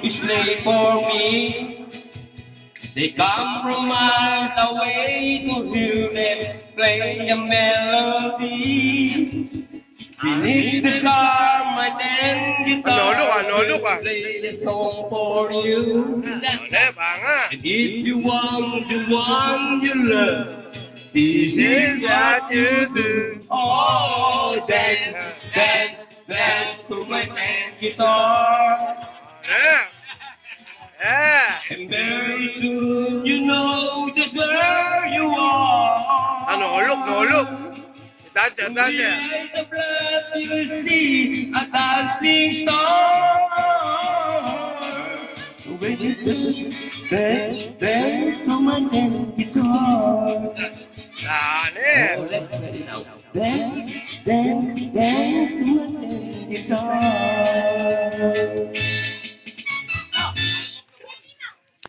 is play for me. They come from miles away to hear them play a melody. Beneath the car, my ten guitar Lolo ka. play the song for you. Banga. And if you want the one you love, this is what you do. Oh, dance, dance, dance to my ten guitar. And very soon you know just where you are. Look. Dance. To the light of love you see a dancing star. So when you dance, dance to my ten